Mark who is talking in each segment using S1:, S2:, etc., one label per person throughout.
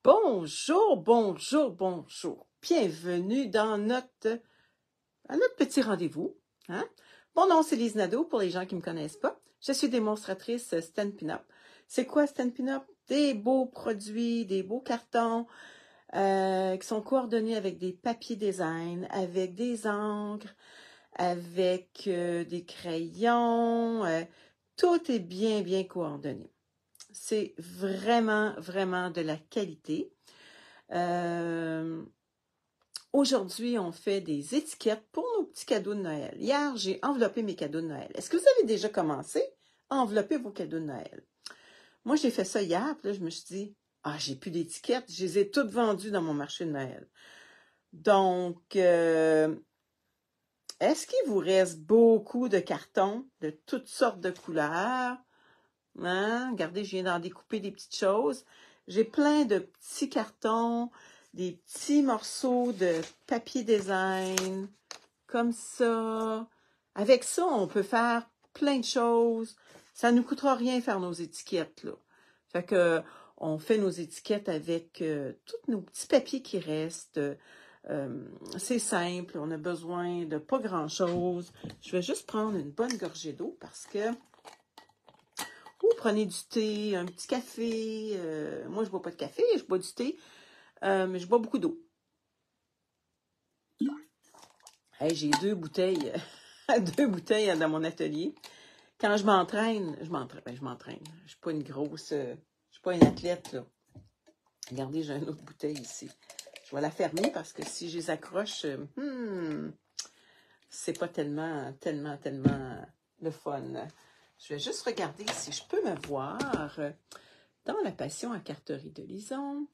S1: Bonjour, bonjour, bonjour. Bienvenue dans notre petit rendez-vous. Hein? Mon nom, c'est Lise Nadeau, pour les gens qui ne me connaissent pas. Je suis démonstratrice Stampin' Up. C'est quoi Stampin' Up? Des beaux produits, des beaux cartons qui sont coordonnés avec des papiers design, avec des encres, avec des crayons. Tout est bien, bien coordonné. C'est vraiment, vraiment de la qualité. Aujourd'hui, on fait des étiquettes pour nos petits cadeaux de Noël. Hier, j'ai enveloppé mes cadeaux de Noël. Est-ce que vous avez déjà commencé à envelopper vos cadeaux de Noël? Moi, j'ai fait ça hier, puis là, je me suis dit, j'ai plus d'étiquettes, je les ai toutes vendues dans mon marché de Noël. Donc, est-ce qu'il vous reste beaucoup de cartons de toutes sortes de couleurs? Hein? Regardez, je viens d'en découper des petites choses. J'ai plein de petits cartons, des petits morceaux de papier design, comme ça. Avec ça, on peut faire plein de choses. Ça ne nous coûtera rien faire nos étiquettes, là. Fait que, on fait nos étiquettes avec tous nos petits papiers qui restent. C'est simple, on a besoin de pas grand-chose. Je vais juste prendre une bonne gorgée d'eau parce que ou prenez du thé, un petit café. Moi, je bois pas de café, je bois du thé, mais je bois beaucoup d'eau. Hey, j'ai 2 bouteilles, 2 bouteilles dans mon atelier. Quand je m'entraîne, je m'entraîne. Je suis pas une grosse, je suis pas une athlète, là. Regardez, j'ai une autre bouteille ici. Je vais la fermer parce que si je les accroche, c'est pas tellement le fun. Je vais juste regarder si je peux me voir dans la passion à carterie de Lison.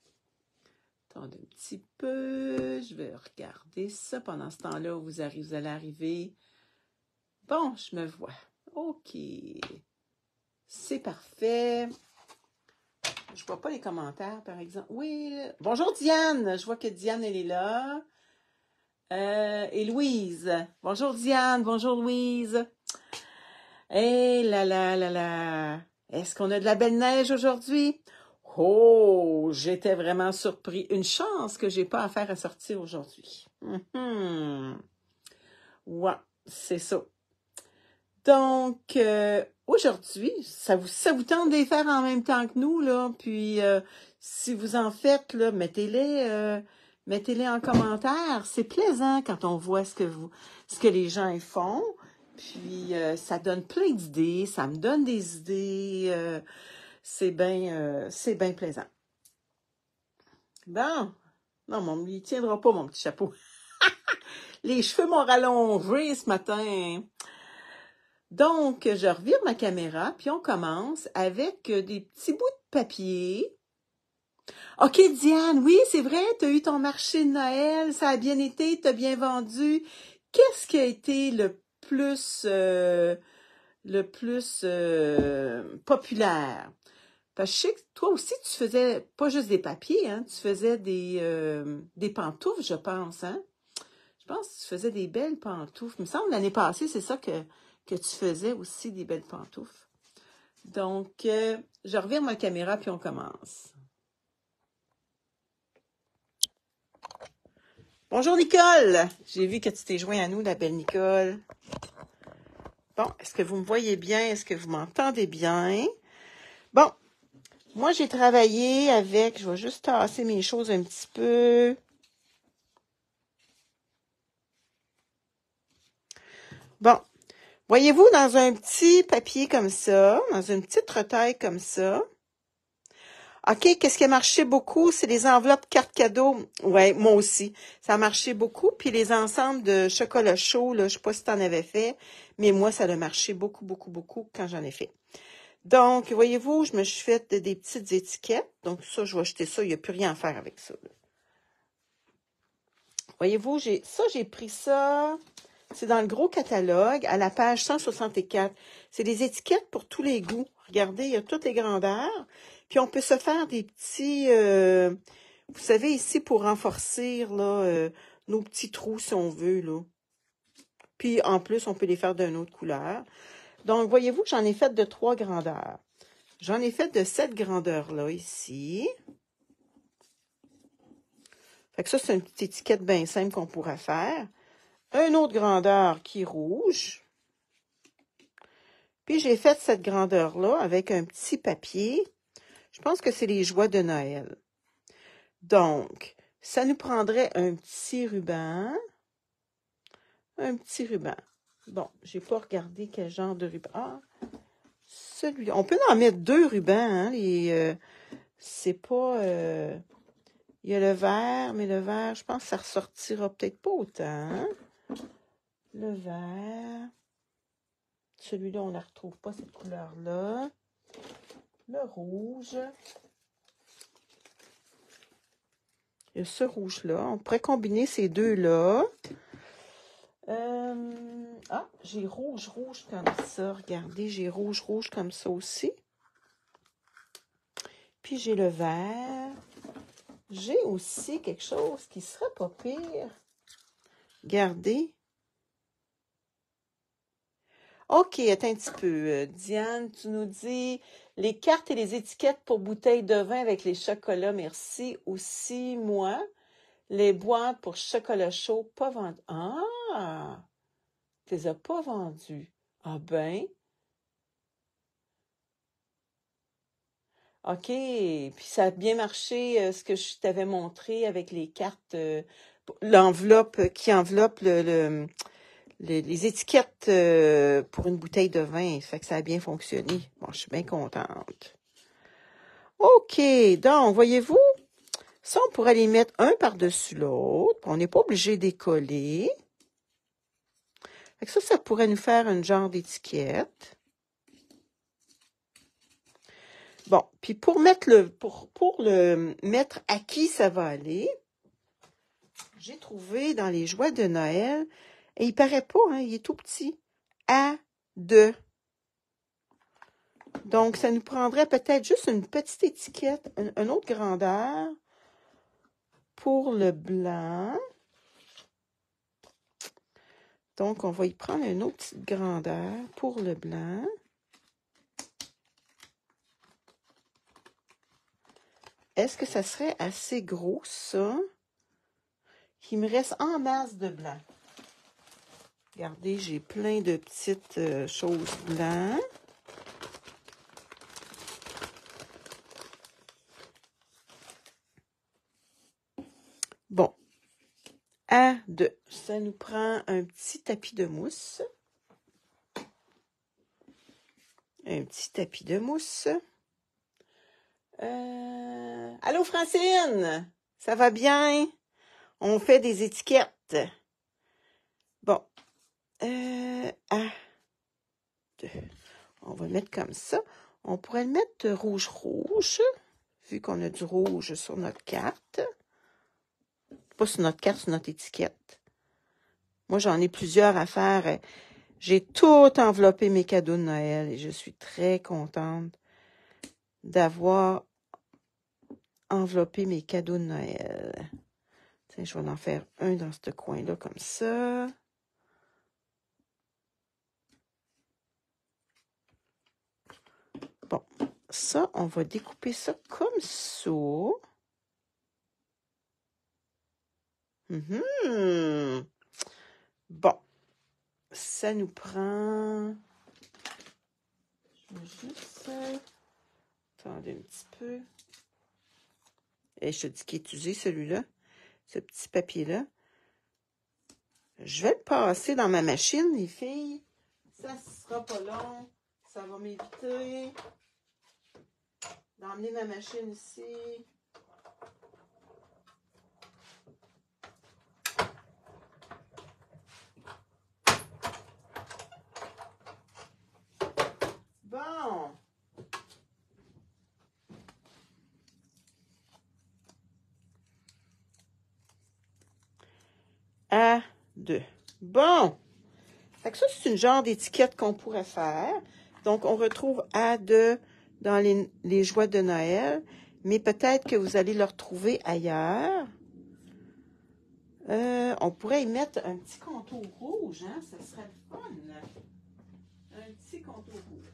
S1: Attendez un petit peu. Je vais regarder ça. Pendant ce temps-là, vous allez arriver. Bon, je me vois. OK. C'est parfait. Je vois pas les commentaires, par exemple. Oui. Bonjour, Diane. Je vois que Diane, elle est là. Et Louise. Bonjour, Diane. Bonjour, Louise. Eh là là là là. Est-ce qu'on a de la belle neige aujourd'hui? Oh, j'étais vraiment surpris. Une chance que j'ai pas affaire à sortir aujourd'hui. Ouais, c'est ça. Donc, aujourd'hui, ça vous tente de les faire en même temps que nous, là. Puis, si vous en faites, là, mettez-les en commentaire. C'est plaisant quand on voit ce que les gens y font. Puis, ça donne plein d'idées. Ça me donne des idées. C'est bien plaisant. Bon. Non, il tiendra pas, mon petit chapeau. Les cheveux m'ont rallongé ce matin. Donc, je revire ma caméra, puis on commence avec des petits bouts de papier. OK, Diane, oui, c'est vrai, tu as eu ton marché de Noël, ça a bien été, tu as bien vendu. Qu'est-ce qui a été le plus populaire? Parce que je sais que toi aussi, tu faisais pas juste des papiers, hein, tu faisais des pantoufles, je pense, hein? Je pense que tu faisais des belles pantoufles. Il me semble l'année passée, c'est ça que tu faisais aussi, des belles pantoufles. Donc, je revire ma caméra puis on commence. Bonjour Nicole! J'ai vu que tu t'es joint à nous, la belle Nicole. Bon, est-ce que vous me voyez bien? Est-ce que vous m'entendez bien? Bon, moi j'ai travaillé avec, je vais juste tasser mes choses un petit peu. Bon, voyez-vous, dans un petit papier comme ça, dans une petite retaille comme ça, OK, qu'est-ce qui a marché beaucoup? C'est les enveloppes cartes cadeaux. Ouais, moi aussi. Ça a marché beaucoup. Puis les ensembles de chocolat chaud, là, je sais pas si tu en avais fait, mais moi, ça a marché beaucoup, beaucoup, beaucoup quand j'en ai fait. Donc, voyez-vous, je me suis fait des petites étiquettes. Donc, ça, je vais acheter ça. Il n'y a plus rien à faire avec ça. Voyez-vous, j'ai pris ça. C'est dans le gros catalogue, à la page 164. C'est des étiquettes pour tous les goûts. Regardez, il y a toutes les grandeurs. Puis on peut se faire des petits, vous savez, ici, pour renforcer là, nos petits trous, si on veut. Là. Puis en plus, on peut les faire d'une autre couleur. Donc, voyez-vous, j'en ai fait de 3 grandeurs. J'en ai fait de cette grandeur-là, ici. Fait que ça, c'est une petite étiquette bien simple qu'on pourrait faire. Une autre grandeur qui est rouge. Puis j'ai fait cette grandeur-là avec un petit papier. Je pense que c'est les joies de Noël. Donc, ça nous prendrait un petit ruban. Un petit ruban. Bon, j'ai pas regardé quel genre de ruban. Ah, celui-là. On peut en mettre 2 rubans, hein. C'est pas... il y a le vert, mais le vert, je pense que ça ressortira peut-être pas autant. Hein? Le vert. Celui-là, on ne la retrouve pas, cette couleur-là. Le rouge. Il y a ce rouge-là. On pourrait combiner ces deux-là. J'ai rouge comme ça. Regardez, j'ai rouge comme ça aussi. Puis j'ai le vert. J'ai aussi quelque chose qui serait pas pire. Regardez. OK, attends un petit peu. Diane, tu nous dis les cartes et les étiquettes pour bouteilles de vin avec les chocolats, merci. Aussi, moi, les boîtes pour chocolat chaud, pas vendues. Ah! Tu les as pas vendues. Ah ben. OK. Puis ça a bien marché, ce que je t'avais montré avec les cartes, l'enveloppe qui enveloppe les étiquettes pour une bouteille de vin. Ça fait que ça a bien fonctionné. Bon, je suis bien contente. OK. Donc, voyez-vous, ça, on pourrait les mettre un par-dessus l'autre. On n'est pas obligé de les coller. Fait que ça pourrait nous faire un genre d'étiquette. Bon, puis pour mettre pour le mettre à qui ça va aller, j'ai trouvé dans les joies de Noël, et il paraît pas, hein, il est tout petit, A2. Donc, ça nous prendrait peut-être juste une petite étiquette, une autre grandeur pour le blanc. Donc, on va y prendre une autre petite grandeur pour le blanc. Est-ce que ça serait assez gros, ça? Qu'il me reste en masse de blanc. Regardez, j'ai plein de petites choses blancs. Bon. A2. Ça nous prend un petit tapis de mousse. Un petit tapis de mousse. Allô, Francine? Ça va bien? On fait des étiquettes. Bon. A2. On va le mettre comme ça. On pourrait le mettre rouge, vu qu'on a du rouge sur notre carte. Pas sur notre carte, sur notre étiquette. Moi, j'en ai plusieurs à faire. J'ai tout enveloppé mes cadeaux de Noël et je suis très contente d'avoir enveloppé mes cadeaux de Noël. Tiens, je vais en faire un dans ce coin-là comme ça. Bon, ça, on va découper ça comme ça. Bon, ça nous prend... Je vais juste... Attendez un petit peu. Et je te dis qu'il est usé, celui-là. Ce petit papier-là. Je vais le passer dans ma machine, les filles. Ça ne sera pas long. Ça va m'éviter d'emmener ma machine ici. Bon. A2. Bon. Fait que ça, c'est une genre d'étiquette qu'on pourrait faire. Donc, on retrouve A2 dans les joies de Noël, mais peut-être que vous allez le retrouver ailleurs. On pourrait y mettre un petit contour rouge, hein? Ça serait le fun. Un petit contour rouge.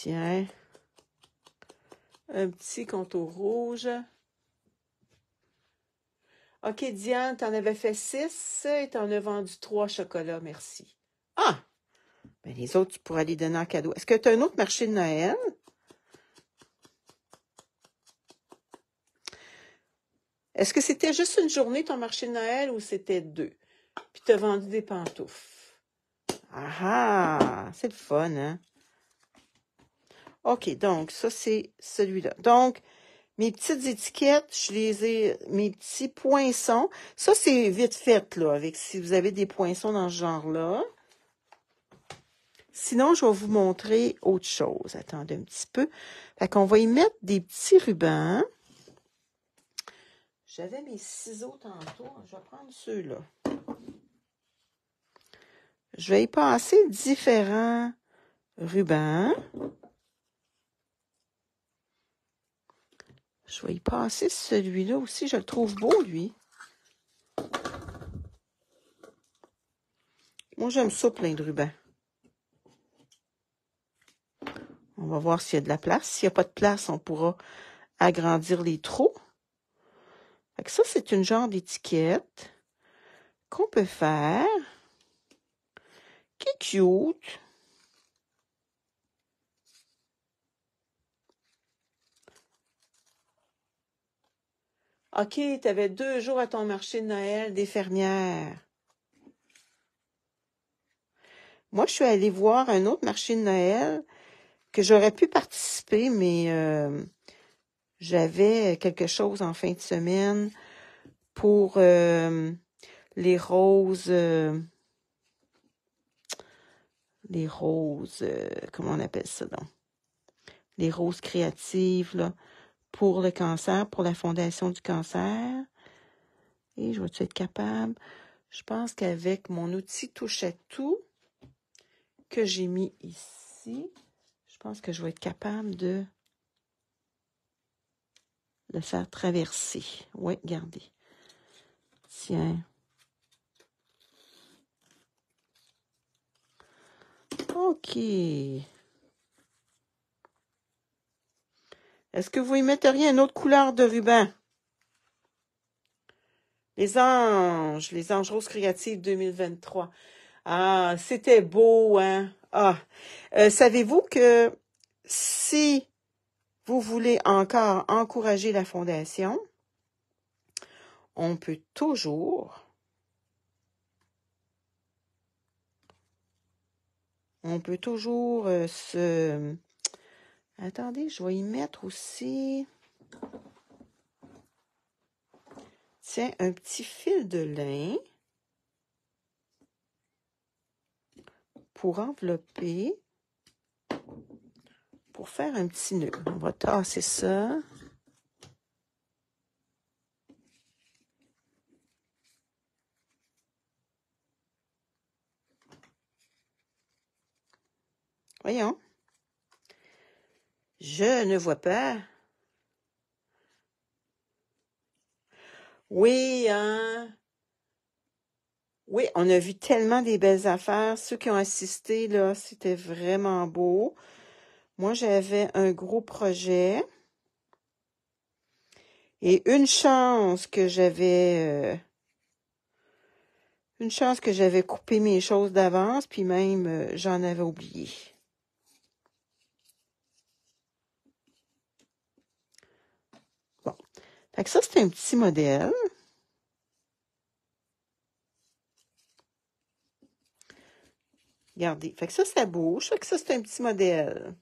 S1: Tiens. Un petit contour rouge. OK, Diane, t'en avais fait 6 et t'en as vendu 3 chocolats, merci. Ah! Ben les autres, tu pourras les donner en cadeau. Est-ce que tu as un autre marché de Noël? Est-ce que c'était juste une journée ton marché de Noël ou c'était 2? Puis tu as vendu des pantoufles. Ah ah! C'est le fun, hein? OK, donc ça, c'est celui-là. Donc, mes petites étiquettes, je les ai, mes petits poinçons. Ça, c'est vite fait, là, avec si vous avez des poinçons dans ce genre-là. Sinon, je vais vous montrer autre chose. Attendez un petit peu. Fait qu'on va y mettre des petits rubans. J'avais mes ciseaux tantôt. Je vais prendre ceux-là. Je vais y passer différents rubans. Je vais y passer celui-là aussi. Je le trouve beau, lui. Moi, j'aime ça, plein de rubans. On va voir s'il y a de la place. S'il n'y a pas de place, on pourra agrandir les trous. Fait que ça, c'est une genre d'étiquette qu'on peut faire. Qui est cute. OK, tu avais 2 jours à ton marché de Noël des fermières. Moi, je suis allée voir un autre marché de Noël que j'aurais pu participer, mais j'avais quelque chose en fin de semaine pour les roses, comment on appelle ça donc? Les roses créatives, là, pour le cancer, pour la Fondation du cancer. Et je vais-tu être capable? Je pense qu'avec mon outil touche à tout que j'ai mis ici, je pense que je vais être capable de le faire traverser. Oui, regardez. Tiens. OK. Est-ce que vous y metteriez une autre couleur de ruban? Les anges roses créatives 2023. Ah, c'était beau, hein? Ah, savez-vous que si vous voulez encore encourager la Fondation, on peut toujours se... Attendez, je vais y mettre aussi... Tiens, un petit fil de lin pour envelopper, pour faire un petit nœud. On va tasser ça. Voyons. Je ne vois pas. Oui, hein? Oui, on a vu tellement des belles affaires. Ceux qui ont assisté, là, c'était vraiment beau. Moi, j'avais un gros projet. Et une chance que j'avais coupé mes choses d'avance, puis même j'en avais oublié. Bon. Fait que ça, c'est un petit modèle. Regardez. Fait que ça bouge. Fait que ça, c'est un petit modèle.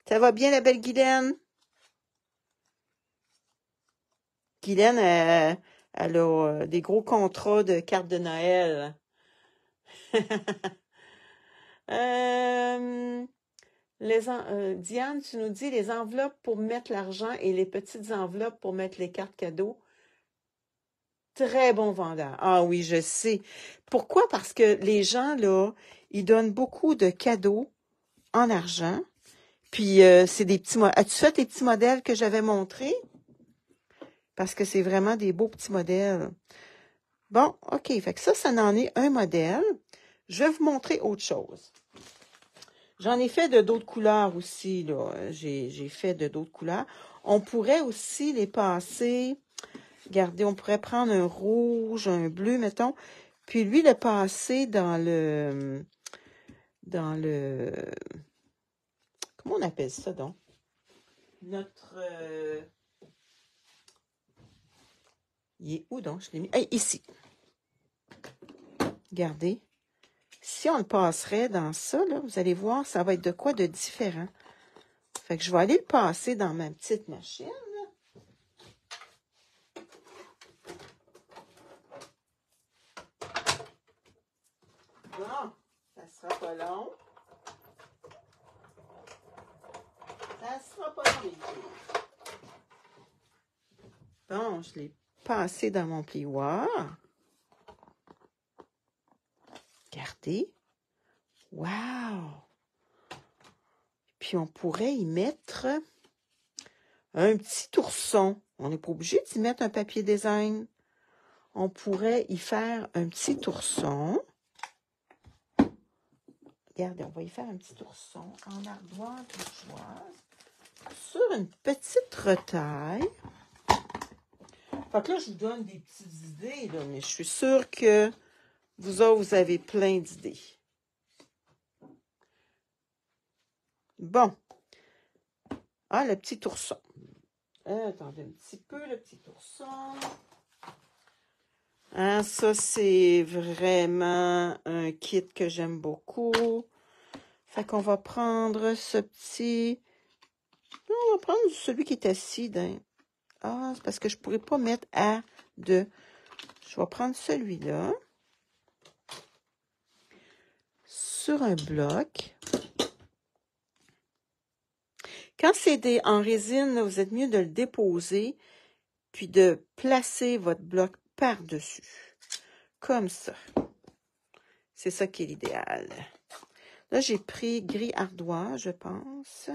S1: Ça va bien, la belle Guylaine? Guylaine, elle a des gros contrats de cartes de Noël. Diane, tu nous dis les enveloppes pour mettre l'argent et les petites enveloppes pour mettre les cartes cadeaux. Très bon vendeur. Ah oui, je sais. Pourquoi? Parce que les gens, là, ils donnent beaucoup de cadeaux en argent. Puis, c'est des petits... As-tu fait les petits modèles que j'avais montrés? Parce que c'est vraiment des beaux petits modèles. Bon, OK. Fait que ça en est un modèle. Je vais vous montrer autre chose. J'en ai fait de d'autres couleurs aussi, là. J'ai fait de d'autres couleurs. On pourrait aussi les passer. Regardez, on pourrait prendre un rouge, un bleu, mettons, puis lui le passer dans le... Comment on appelle ça, donc? Notre... il est où, donc? Je l'ai mis... Hey, ici. Regardez. Si on le passerait dans ça, là, vous allez voir, ça va être de quoi de différent. Fait que je vais aller le passer dans ma petite machine. Bon, ça sera pas long. Ça sera pas long, les filles. Bon, je l'ai passé dans mon plioir. Regardez. Wow! Puis on pourrait y mettre un petit ourson. On n'est pas obligé d'y mettre un papier design. On pourrait y faire un petit ourson. Regardez, on va y faire un petit ourson en ardoise bourgeoise sur une petite retaille. Fait que là, je vous donne des petites idées, là, mais je suis sûre que vous autres, vous avez plein d'idées. Bon. Ah, le petit ourson. Attendez un petit peu, le petit ourson. Hein, ça, c'est vraiment un kit que j'aime beaucoup. Fait qu'on va prendre ce petit... On va prendre celui qui est assis. Ah, c'est parce que je ne pourrais pas mettre A2. Je vais prendre celui-là. Sur un bloc. Quand c'est en résine, vous êtes mieux de le déposer, puis de placer votre bloc par-dessus. Comme ça. C'est ça qui est l'idéal. Là, j'ai pris gris ardoise, je pense.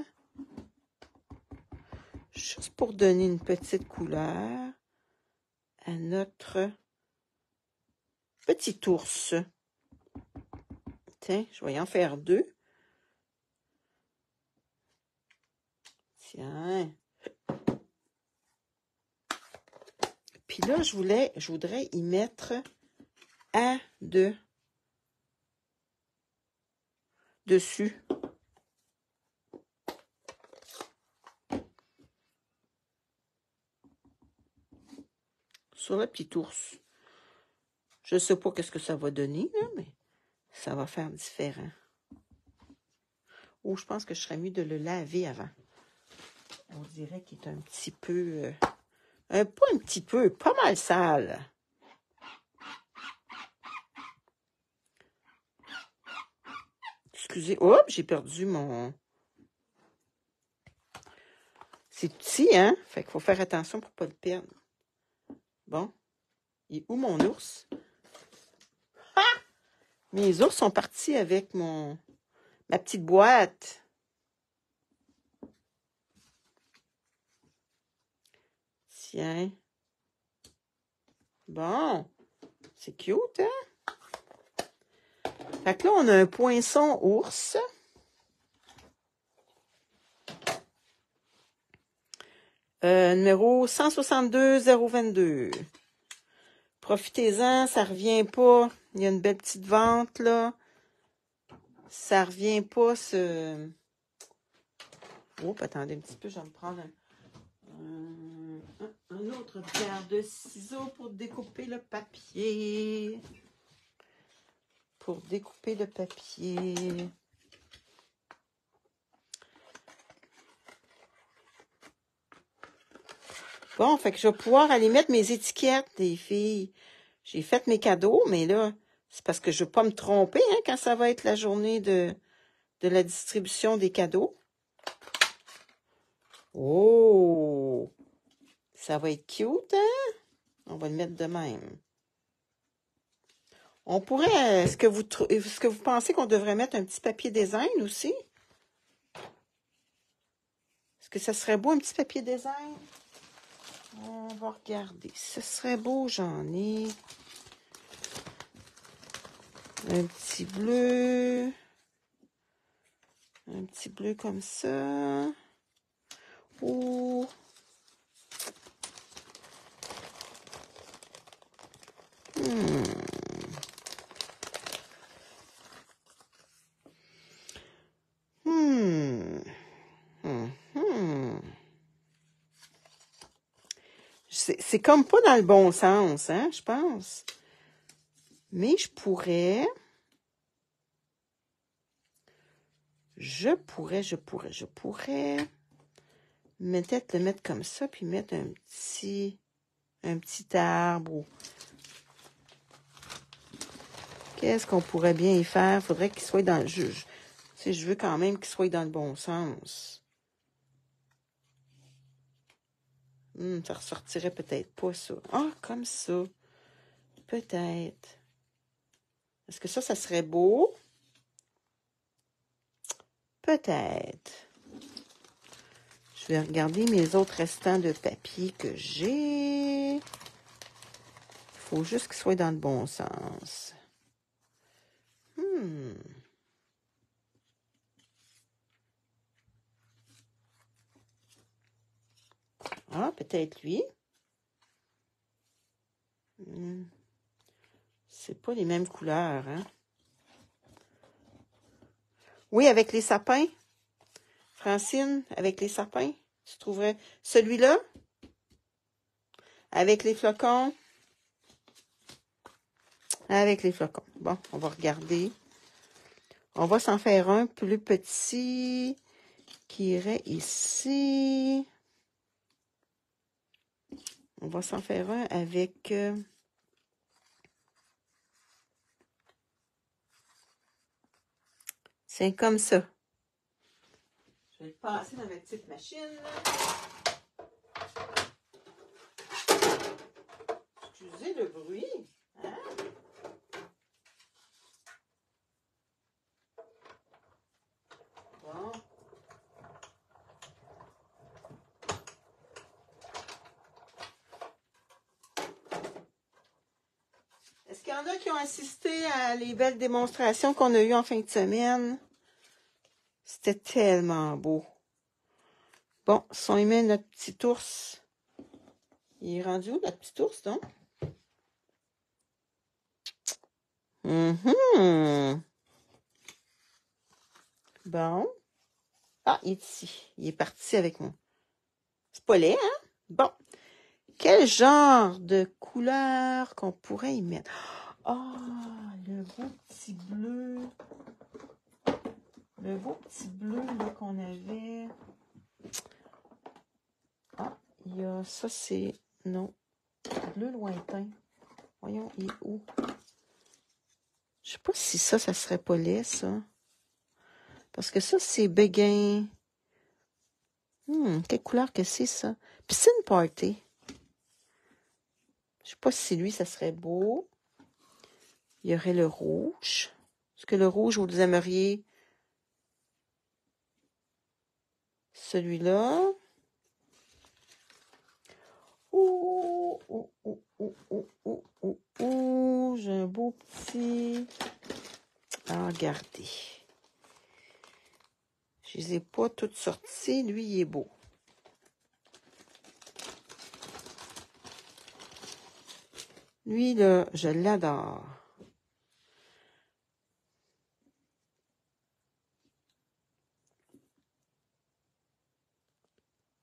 S1: Juste pour donner une petite couleur à notre petit ours. Tiens, je vais y en faire 2. Tiens. Puis là, je voudrais y mettre A2 dessus. Sur le petit ours. Je ne sais pas qu'est-ce que ça va donner, là, mais ça va faire différent. Oh, je pense que je serais mieux de le laver avant. On dirait qu'il est un petit peu... pas un petit peu, pas mal sale. Excusez, hop, j'ai perdu mon... C'est petit, hein? Fait qu'il faut faire attention pour ne pas le perdre. Bon. Il est où mon ours? Ah! Mes ours sont partis avec ma petite boîte. Tiens. Bon. C'est cute, hein? Fait que là, on a un poinçon ours. Numéro 162-022. Profitez-en, ça revient pas. Il y a une belle petite vente, là. Ça revient pas, ce... Oh, attendez un petit peu, je vais me prendre un autre paire de ciseaux pour découper le papier. Pour découper le papier. Bon, fait que je vais pouvoir aller mettre mes étiquettes des filles. J'ai fait mes cadeaux, mais là, c'est parce que je ne veux pas me tromper hein, quand ça va être la journée de la distribution des cadeaux. Oh! Ça va être cute, hein? On va le mettre de même. On pourrait... Est-ce que vous pensez qu'on devrait mettre un petit papier design aussi? Est-ce que ça serait beau, un petit papier design? On va regarder. Ce serait beau, j'en ai. Un petit bleu. Un petit bleu comme ça. Ou... C'est comme pas dans le bon sens, hein, je pense. Mais je pourrais peut-être le mettre comme ça, puis mettre un petit arbre. Qu'est-ce qu'on pourrait bien y faire? Faudrait qu'il soit dans le juge. Si je veux quand même qu'il soit dans le bon sens. Ça ressortirait peut-être pas, ça. Ah, comme ça. Peut-être. Est-ce que ça serait beau? Peut-être. Je vais regarder mes autres restants de papier que j'ai. Il faut juste qu'ils soient dans le bon sens. Ah, peut-être lui. C'est pas les mêmes couleurs, hein? Oui, avec les sapins. Francine, avec les sapins. Tu trouverais celui-là? Avec les flocons? Avec les flocons. Bon, on va regarder. On va s'en faire un plus petit qui irait ici. On va s'en faire un avec... c'est comme ça. Je vais le passer dans ma petite machine. Excusez le bruit. Hein? Bon. Est-ce qu'il y en a qui ont assisté à les belles démonstrations qu'on a eues en fin de semaine? C'était tellement beau. Bon, si on y met notre petit ours, il est rendu où, notre petit ours, donc? Bon. Ah, il est ici. Il est parti avec moi. C'est pas laid, hein? Bon. Quel genre de couleur qu'on pourrait y mettre? Ah, le beau petit bleu. Le beau petit bleu là qu'on avait. Ah, il y a... Ça, c'est... Non. Bleu lointain. Voyons, il est où? Je sais pas si ça serait pas laid, ça. Parce que ça, c'est béguin. Quelle couleur que c'est, ça? Piscine Party. Je sais pas si lui, ça serait beau. Il y aurait le rouge. Est-ce que le rouge, vous aimeriez celui-là? J'ai un beau petit... Ah, regardez. Je les ai pas toutes sorties. Lui, il est beau. Lui, là, je l'adore.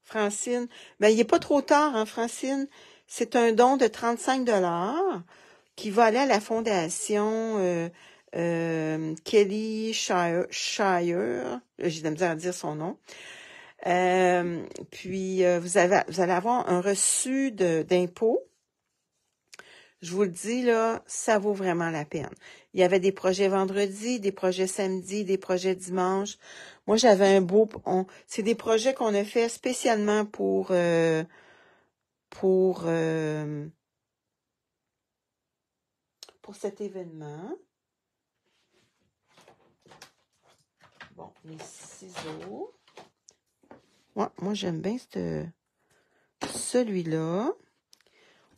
S1: Francine, ben, il n'est pas trop tard, hein, Francine. C'est un don de 35 $ qui va aller à la fondation Kelly Shire. J'ai de la misère à dire son nom. Puis, vous allez avoir un reçu d'impôt. Je vous le dis, là, ça vaut vraiment la peine. Il y avait des projets vendredi, des projets samedi, des projets dimanche. Moi, j'avais un beau... c'est des projets qu'on a fait spécialement pour cet événement. Bon, les ciseaux. Ouais, moi, j'aime bien celui-là.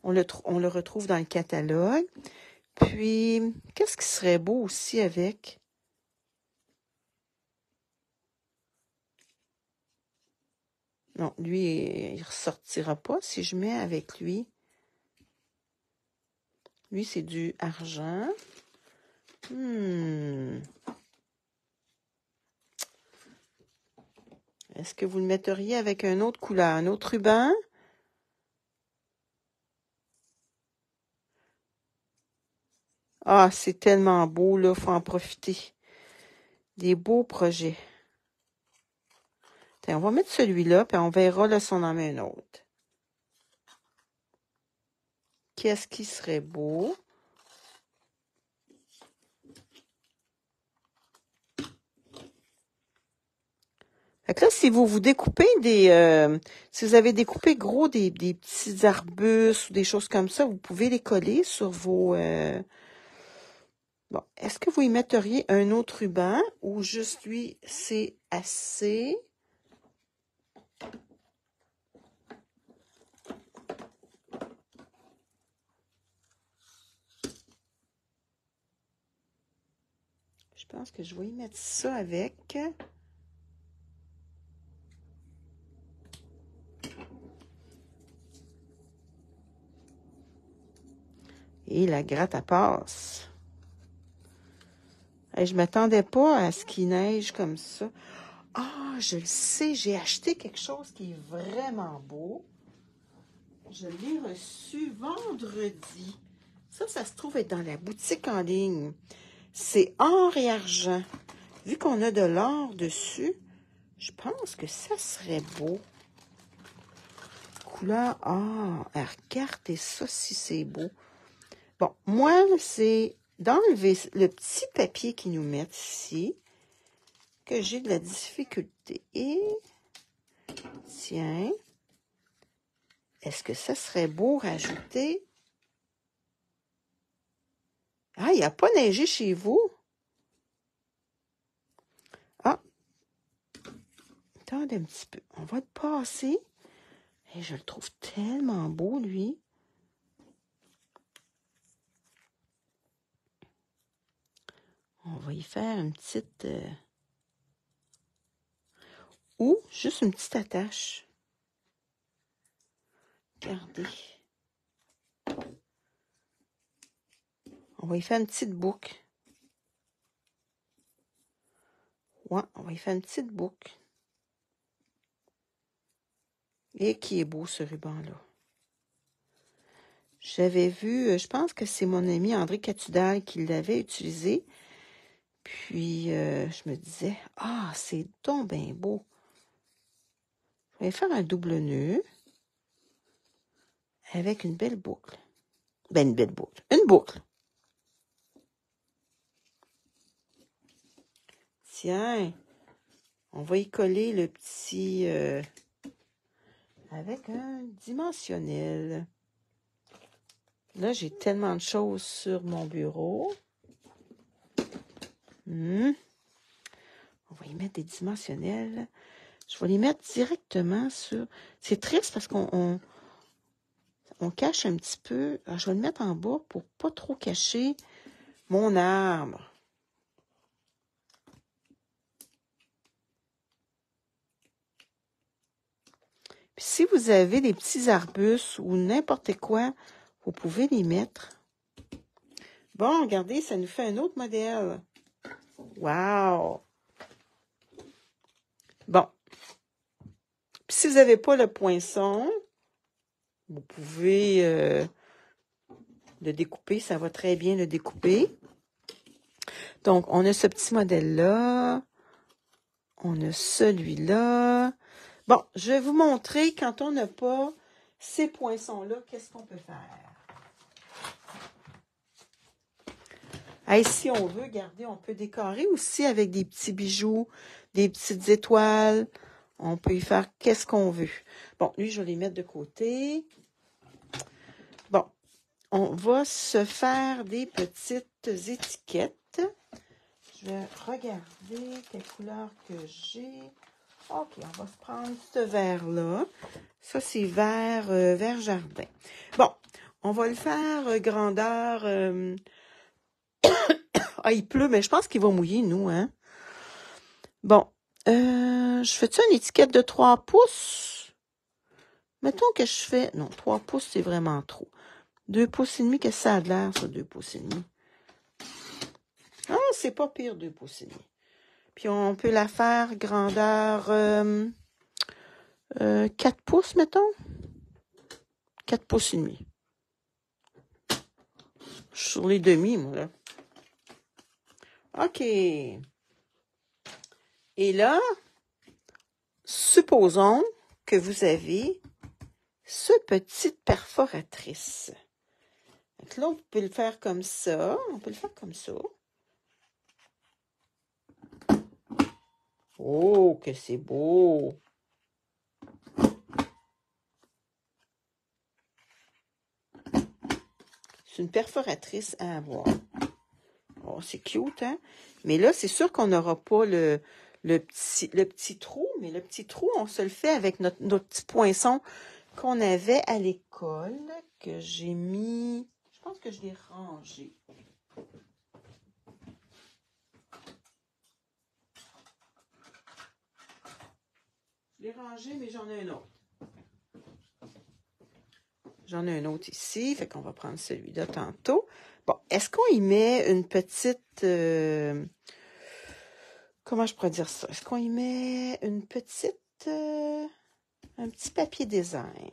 S1: On le retrouve dans le catalogue. Puis, qu'est-ce qui serait beau aussi avec? Non, lui, il ressortira pas si je mets avec lui. Lui, c'est du argent. Est-ce que vous le metteriez avec un autre couleur, un autre ruban? Ah, c'est tellement beau, là, faut en profiter. Des beaux projets. Tiens, on va mettre celui-là, puis on verra là, si on en met un autre. Qu'est-ce qui serait beau? Fait que là, si vous découpez si vous avez découpé gros des petits arbustes ou des choses comme ça, vous pouvez les coller sur vos... Bon, est-ce que vous y metteriez un autre ruban ou juste lui, c'est assez? Je pense que je vais y mettre ça avec. Et la gratte à passe. Hey, je m'attendais pas à ce qu'il neige comme ça. Ah, je le sais, j'ai acheté quelque chose qui est vraiment beau. Je l'ai reçu vendredi. Ça se trouve être dans la boutique en ligne. C'est or et argent. Vu qu'on a de l'or dessus, je pense que ça serait beau. Couleur or. Regardez ça si c'est beau. Bon, moi, c'est d'enlever le petit papier qu'ils nous mettent ici que j'ai de la difficulté. Et, tiens, est-ce que ça serait beau rajouter? Ah, il n'y a pas neigé chez vous? Ah, attendez un petit peu. On va le passer. Et je le trouve tellement beau, lui. On va y faire une petite... ou juste une petite attache. Regardez. On va y faire une petite boucle. Ouais, on va y faire une petite boucle. Et qui est beau, ce ruban-là. J'avais vu, je pense que c'est mon ami André Catudal qui l'avait utilisé. Puis, je me disais, ah, c'est donc bien beau. Je vais faire un double nœud avec une belle boucle. Ben, une belle boucle. Une boucle. Tiens, on va y coller le petit... avec un dimensionnel. Là, j'ai tellement de choses sur mon bureau. On va y mettre des dimensionnels. Je vais les mettre directement sur... C'est triste parce qu'on cache un petit peu. Alors, je vais le mettre en bas pour pas trop cacher mon arbre. Puis si vous avez des petits arbustes ou n'importe quoi, vous pouvez les mettre. Bon, regardez, ça nous fait un autre modèle. Wow! Bon. Puis si vous n'avez pas le poinçon, vous pouvez le découper. Ça va très bien le découper. Donc, on a ce petit modèle-là. On a celui-là. Bon, je vais vous montrer quand on n'a pas ces poinçons-là, qu'est-ce qu'on peut faire. Hey, si on veut, regardez, on peut décorer aussi avec des petits bijoux, des petites étoiles. On peut y faire qu'est-ce qu'on veut. Bon, lui, je vais les mettre de côté. Bon, on va se faire des petites étiquettes. Je vais regarder quelle couleur que j'ai. OK, on va se prendre ce vert-là. Ça, c'est vert jardin. Bon, on va le faire grandeur... ah, il pleut, mais je pense qu'il va mouiller, nous, hein? Bon, je fais-tu une étiquette de 3 pouces? Mettons que je fais... Non, 3 pouces, c'est vraiment trop. 2 pouces et demi, qu'est-ce que ça a de l'air, ça, 2 pouces et demi? Ah, c'est pas pire, 2 pouces et demi. Puis on peut la faire grandeur 4 pouces, mettons. 4 pouces et demi. Je suis sur les demi, moi, là. OK. Et là, supposons que vous avez ce petite perforatrice. Donc là, on peut le faire comme ça. On peut le faire comme ça. Oh, que c'est beau! C'est une perforatrice à avoir. Oh, c'est cute, hein? Mais là, c'est sûr qu'on n'aura pas le petit trou, mais le petit trou, on se le fait avec notre petit poinçon qu'on avait à l'école, que j'ai mis... Je pense que je l'ai rangé. Je l'ai rangé, mais j'en ai un autre. J'en ai un autre ici, fait qu'on va prendre celui-là tantôt. Bon, est-ce qu'on y met une petite... comment je pourrais dire ça? Est-ce qu'on y met une petite... un petit papier design?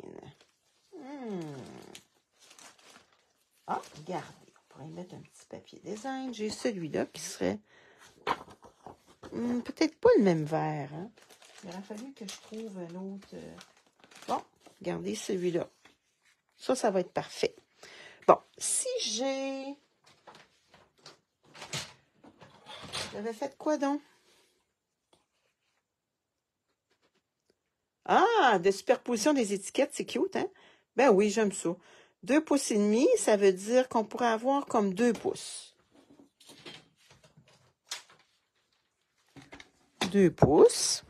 S1: Ah, regardez, on pourrait y mettre un petit papier design. J'ai celui-là qui serait... peut-être pas le même vert, hein? Il aurait fallu que je trouve un autre... Bon, regardez celui-là. Ça va être parfait. Bon, si j'ai... J'avais fait quoi donc? Ah, de superposition des étiquettes, c'est cute, hein? Ben oui, j'aime ça. 2 pouces et demi, ça veut dire qu'on pourrait avoir comme 2 pouces. 2 pouces.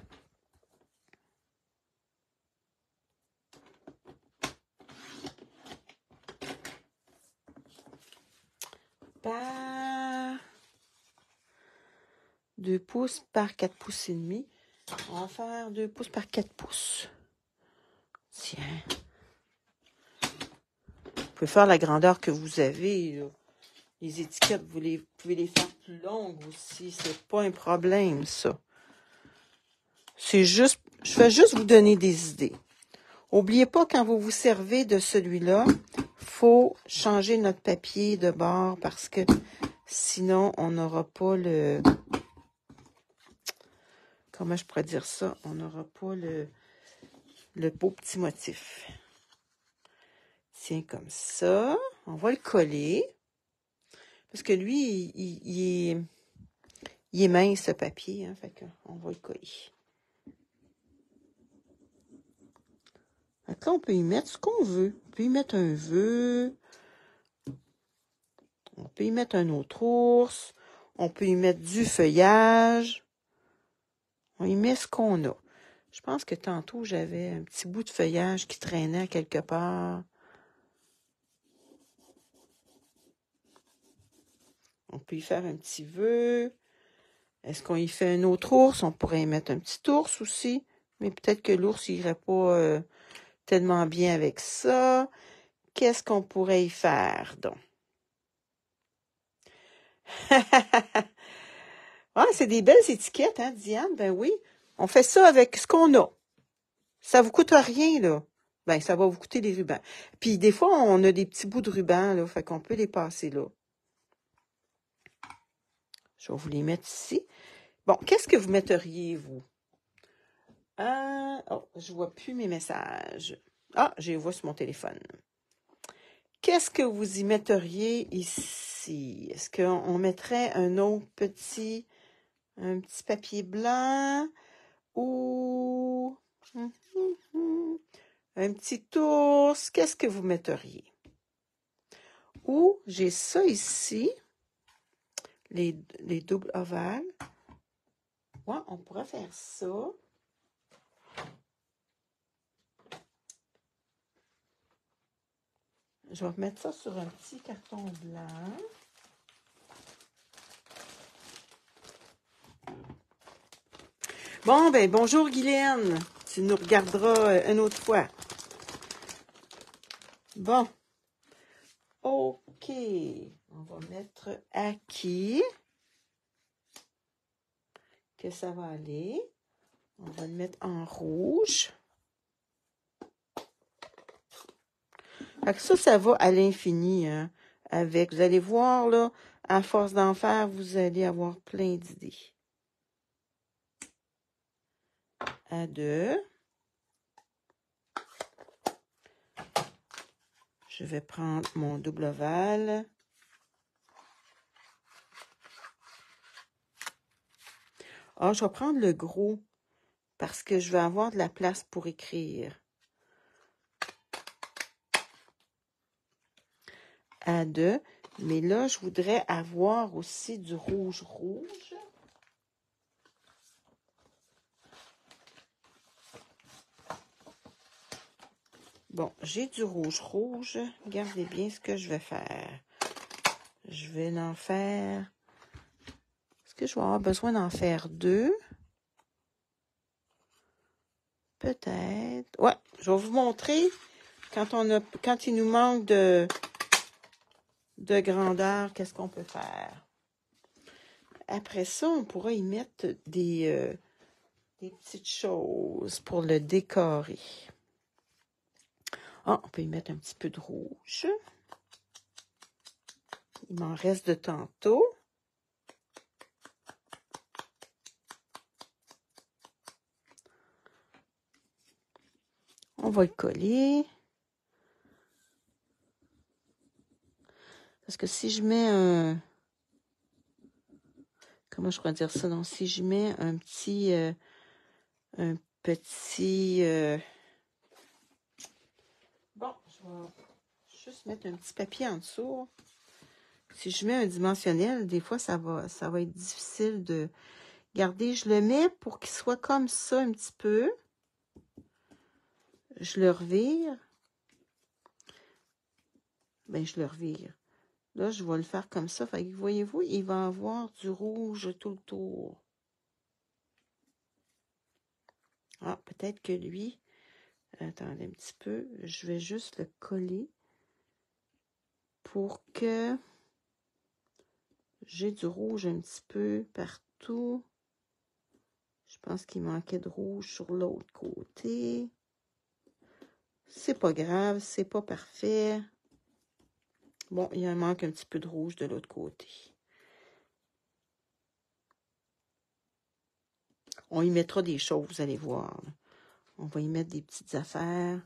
S1: Par 2 pouces par 4 pouces et demi. On va faire 2 pouces par 4 pouces. Tiens. Vous pouvez faire la grandeur que vous avez, là. Les étiquettes, vous pouvez les faire plus longues aussi. C'est pas un problème, ça. C'est juste, je vais juste vous donner des idées. N'oubliez pas, quand vous vous servez de celui-là, faut changer notre papier de bord parce que sinon, on n'aura pas le... Comment je pourrais dire ça? On n'aura pas le beau petit motif. Tiens, comme ça. On va le coller. Parce que lui, il est mince, ce papier. Hein, fait qu'on va le coller. Fait que là, on peut y mettre ce qu'on veut. On peut y mettre un vœu. On peut y mettre un autre ours. On peut y mettre du feuillage. On y met ce qu'on a. Je pense que tantôt, j'avais un petit bout de feuillage qui traînait quelque part. On peut y faire un petit vœu. Est-ce qu'on y fait un autre ours? On pourrait y mettre un petit ours aussi. Mais peut-être que l'ours irait pas tellement bien avec ça. Qu'est-ce qu'on pourrait y faire, donc? Ah, c'est des belles étiquettes, hein, Diane? Ben oui. On fait ça avec ce qu'on a. Ça vous coûte rien, là. Ben, ça va vous coûter des rubans. Puis, des fois, on a des petits bouts de ruban, là. Fait qu'on peut les passer là. Je vais vous les mettre ici. Bon, qu'est-ce que vous metteriez, vous? Oh, je vois plus mes messages. Ah, je les vois sur mon téléphone. Qu'est-ce que vous y metteriez ici? Est-ce qu'on mettrait un autre un petit papier blanc ou un petit ours? Qu'est-ce que vous metteriez? Ou j'ai ça ici, les doubles ovales. Ouais, on pourrait faire ça. Je vais mettre ça sur un petit carton blanc. Bon, ben bonjour Guylaine. Tu nous regarderas une autre fois. Bon. OK. On va mettre à qui que ça va aller. On va le mettre en rouge. Fait que ça va à l'infini, hein, avec. Vous allez voir, là, à force d'en faire, vous allez avoir plein d'idées. À 2. Je vais prendre mon double ovale. Ah, je vais prendre le gros parce que je vais avoir de la place pour écrire. À 2. Mais là, je voudrais avoir aussi du rouge. Bon, j'ai du rouge. Regardez bien ce que je vais faire. Je vais en faire... Est-ce que je vais avoir besoin d'en faire 2? Peut-être. Ouais, je vais vous montrer quand il nous manque de grandeur, qu'est-ce qu'on peut faire. Après ça, on pourra y mettre des petites choses pour le décorer. Ah, on peut y mettre un petit peu de rouge. Il m'en reste de tantôt. On va le coller. Parce que si je mets un... Comment je pourrais dire ça? Donc, si je mets un petit... Bon, je vais juste mettre un petit papier en dessous. Si je mets un dimensionnel, des fois, ça va être difficile de... Regardez, je le mets pour qu'il soit comme ça un petit peu. Je le revire. Ben, je le revire. Là, je vais le faire comme ça. Fait que, voyez-vous, il va avoir du rouge tout le tour. Ah, peut-être que lui... Attendez un petit peu. Je vais juste le coller pour que j'ai du rouge un petit peu partout. Je pense qu'il manquait de rouge sur l'autre côté. C'est pas grave, c'est pas parfait. Bon, il en manque un petit peu de rouge de l'autre côté. On y mettra des choses, vous allez voir. On va y mettre des petites affaires.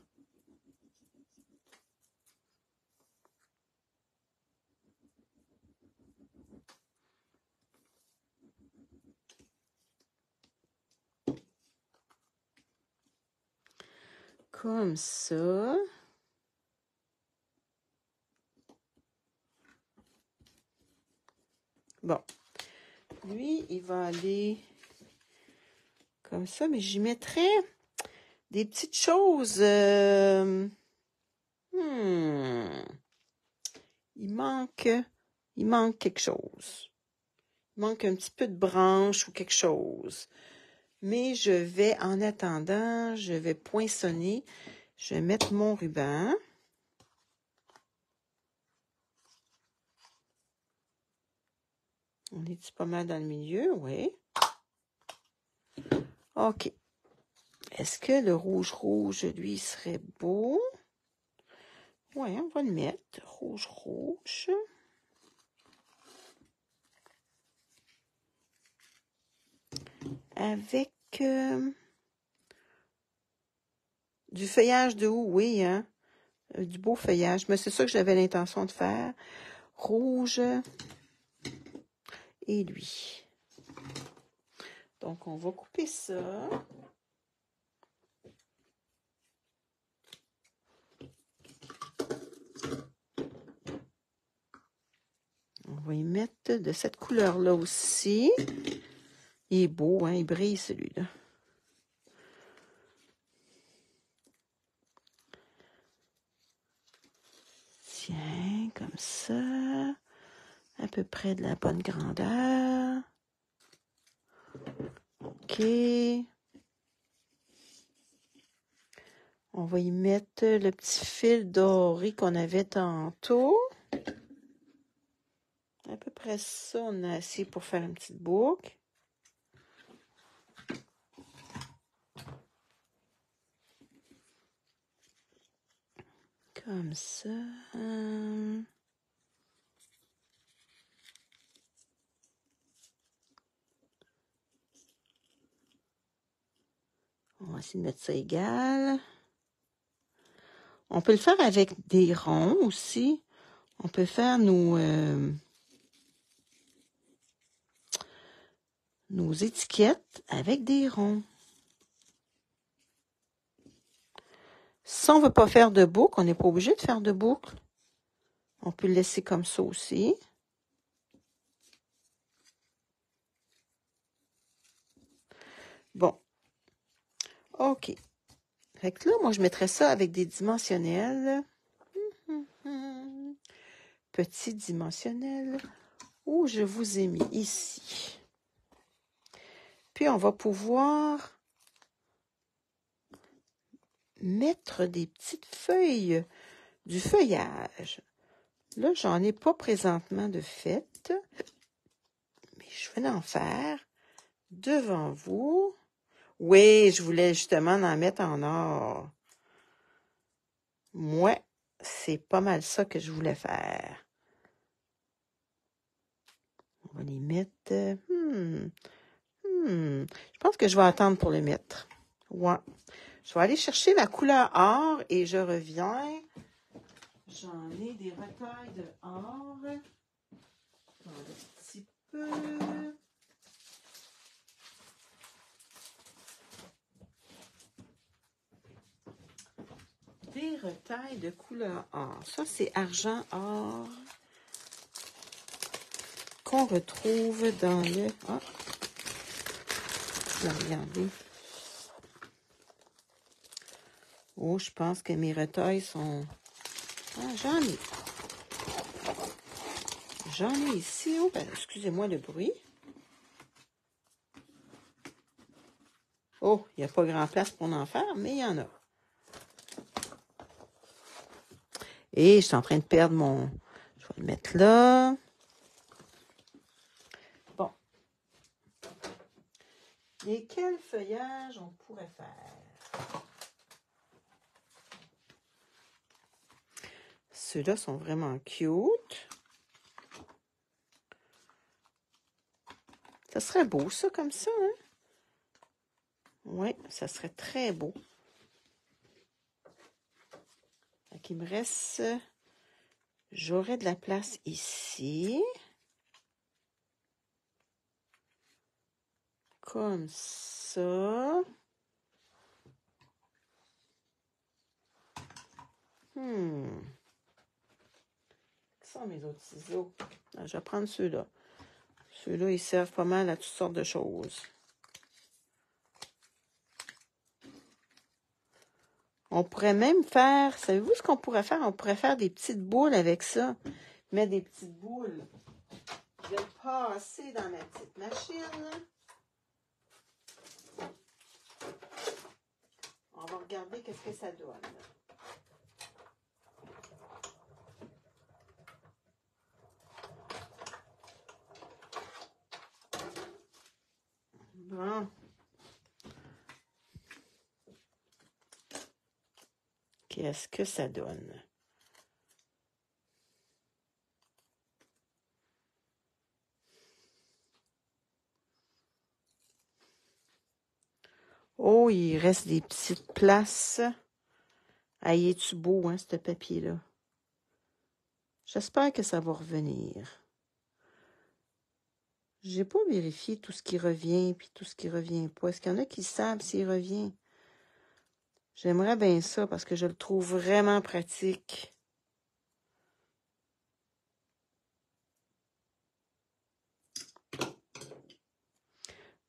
S1: Comme ça. Bon. Lui, il va aller comme ça, mais j'y mettrai des petites choses. Il manque quelque chose. Il manque un petit peu de branche ou quelque chose. Mais je vais, en attendant, je vais poinçonner. Je vais mettre mon ruban. On est pas mal dans le milieu, oui. OK. Est-ce que le rouge, lui, serait beau? Oui, on va le mettre. Rouge. Avec du feuillage de haut, oui, hein? Du beau feuillage. Mais c'est ça que j'avais l'intention de faire. Rouge et lui. Donc, on va couper ça. On va y mettre de cette couleur-là aussi. Il est beau, hein? Il brille, celui-là. Tiens, comme ça. À peu près de la bonne grandeur. OK. On va y mettre le petit fil doré qu'on avait tantôt. À peu près ça, on a assez pour faire une petite boucle. Comme ça. On va essayer de mettre ça égal. On peut le faire avec des ronds aussi. On peut faire nos étiquettes avec des ronds. Si on ne veut pas faire de boucle, on n'est pas obligé de faire de boucle. On peut le laisser comme ça aussi. Bon. OK. Fait que là, moi, je mettrais ça avec des dimensionnels. Petit dimensionnel. Où je vous ai mis ici. Puis, on va pouvoir mettre des petites feuilles, du feuillage. Là, j'en ai pas présentement de fait, mais je vais en faire devant vous. Oui, je voulais justement en mettre en or. Moi, c'est pas mal ça que je voulais faire. On va les mettre... Je pense que je vais attendre pour les mettre. Ouais. Je vais aller chercher ma couleur or et je reviens. J'en ai des retailles de or. Un petit peu. Des retailles de couleur or. Ça, c'est argent or qu'on retrouve dans le... Ah, regardez. Oh, je pense que mes retailles sont... Ah, j'en ai. J'en ai ici. Oh, ben, excusez-moi le bruit. Oh, il n'y a pas grand place pour en faire, mais il y en a. Et je suis en train de perdre mon... Je vais le mettre là. Bon. Et quel feuillage on pourrait faire? Ceux-là sont vraiment cute. Ça serait beau, ça, comme ça, hein? Oui, ça serait très beau. Fait il me reste... J'aurais de la place ici. Comme ça. Quels sont mes autres ciseaux? Ah, je vais prendre ceux-là. Ceux-là, ils servent pas mal à toutes sortes de choses. On pourrait même faire... Savez-vous ce qu'on pourrait faire? On pourrait faire des petites boules avec ça. Mettre des petites boules. Je vais le passer dans ma petite machine. On va regarder qu'est-ce que ça donne. Bon. Qu'est-ce que ça donne? Oh, il reste des petites places. Ah, il est-tu beau, hein, ce papier-là? J'espère que ça va revenir. J'ai pas vérifié tout ce qui revient puis tout ce qui revient pas. Est-ce qu'il y en a qui savent s'il revient? J'aimerais bien ça parce que je le trouve vraiment pratique.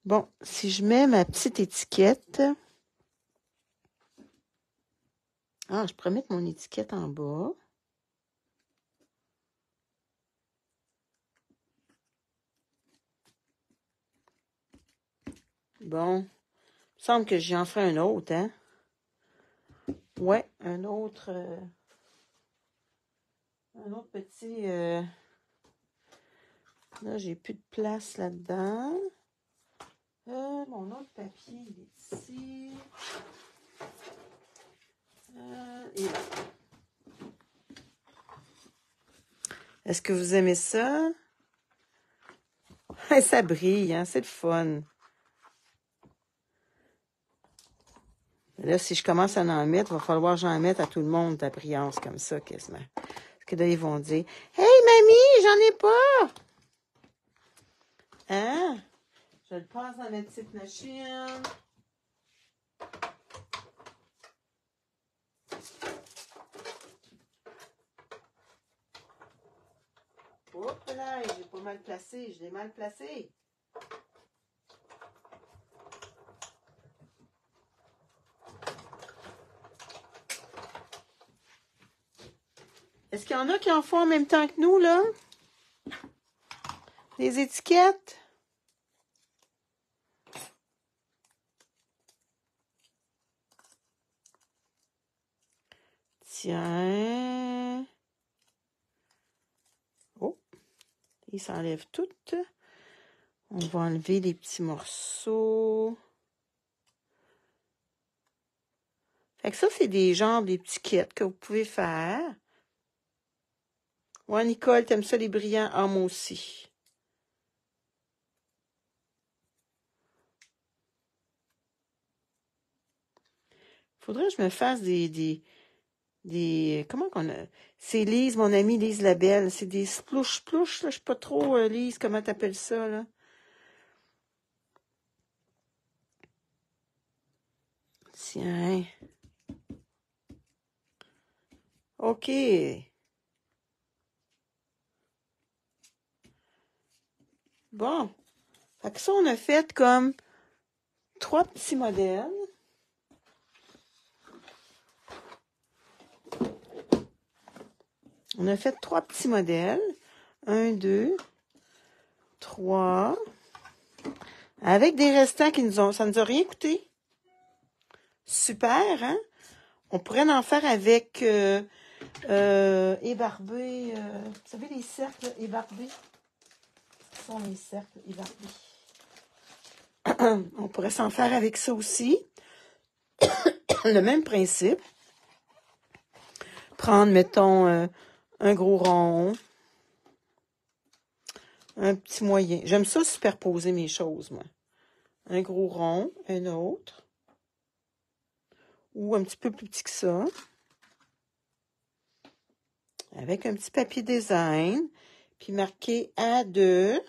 S1: Bon, si je mets ma petite étiquette... Ah, je pourrais mettre mon étiquette en bas. Bon, il me semble que j'en ferai un autre, hein? Ouais, un autre petit... là, j'ai plus de place là-dedans. Mon autre papier, il est ici. Et là. Est-ce que vous aimez ça? Ça brille, hein? C'est le fun. Là, si je commence à en mettre, il va falloir que j'en mette à tout le monde ta brillance comme ça, quasiment. Parce que là, ils vont dire « Hey, mamie, j'en ai pas! » Hein? Je le passe dans la petite machine. Hop là, j'ai pas mal placé, je l'ai mal placé. Est-ce qu'il y en a qui en font en même temps que nous, là? Les étiquettes? Tiens. Oh, ils s'enlèvent toutes. On va enlever les petits morceaux. Fait que ça, c'est des genres d'étiquettes que vous pouvez faire. Ouais, Nicole, t'aimes ça les brillants? Ah, moi aussi. Faudrait que je me fasse des comment qu'on a... C'est Lise, mon amie Lise Labelle. C'est des splouches, là. Je sais pas trop, Lise, comment t'appelles ça, là? Tiens. OK. Bon. Fait que ça, on a fait comme 3 petits modèles. On a fait 3 petits modèles. 1, 2, 3. Avec des restants qui nous ont... Ça nous a rien coûté. Super, hein? On pourrait en faire avec ébarbé. Vous savez, les cercles ébarbés? Ce sont les cercles ébarbés. On pourrait s'en faire avec ça aussi. Le même principe. Prendre, mettons, un gros rond. Un petit moyen. J'aime ça superposer mes choses, moi. Un gros rond, un autre. Ou un petit peu plus petit que ça. Avec un petit papier design. Puis marqué A2.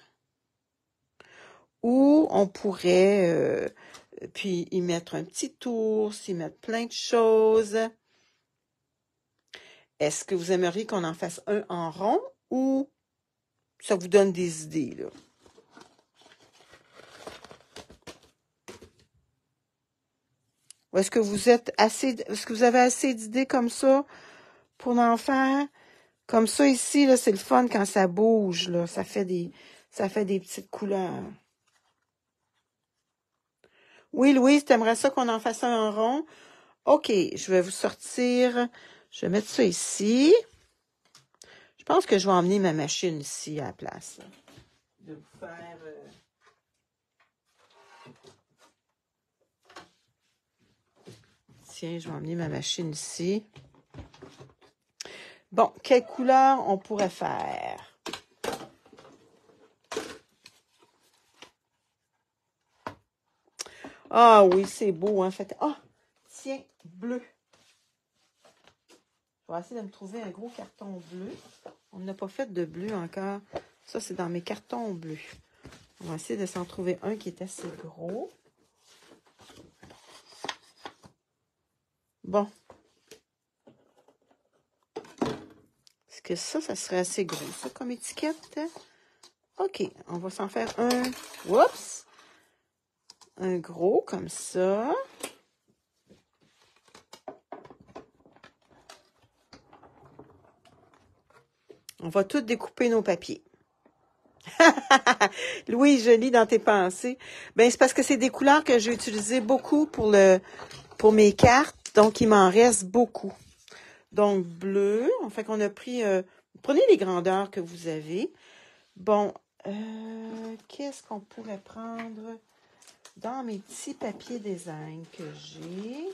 S1: Ou on pourrait puis y mettre un petit tour, s'y mettre plein de choses. Est-ce que vous aimeriez qu'on en fasse un en rond ou ça vous donne des idées, là? Ou est-ce que vous avez assez d'idées comme ça pour en faire? Comme ça ici, là, c'est le fun quand ça bouge, là. Ça fait des petites couleurs. Oui, Louise, t'aimerais ça qu'on en fasse un en rond? OK, je vais vous sortir. Je vais mettre ça ici. Je pense que je vais emmener ma machine ici à la place. Là. De vous faire... Tiens, je vais emmener ma machine ici. Bon, quelle couleur on pourrait faire? Ah oui, c'est beau, hein? Ah, tiens, bleu. Je vais essayer de me trouver un gros carton bleu. On n'a pas fait de bleu encore. Ça, c'est dans mes cartons bleus. On va essayer de s'en trouver un qui est assez gros. Bon. Est-ce que ça serait assez gros, ça, comme étiquette? OK, on va s'en faire un. Oups! Un gros, comme ça. On va tout découper nos papiers. Louis, je lis dans tes pensées. Ben, c'est parce que c'est des couleurs que j'ai utilisées beaucoup pour mes cartes. Donc, il m'en reste beaucoup. Donc, bleu. En fait qu'on a pris... prenez les grandeurs que vous avez. Bon, qu'est-ce qu'on pourrait prendre dans mes petits papiers design que j'ai?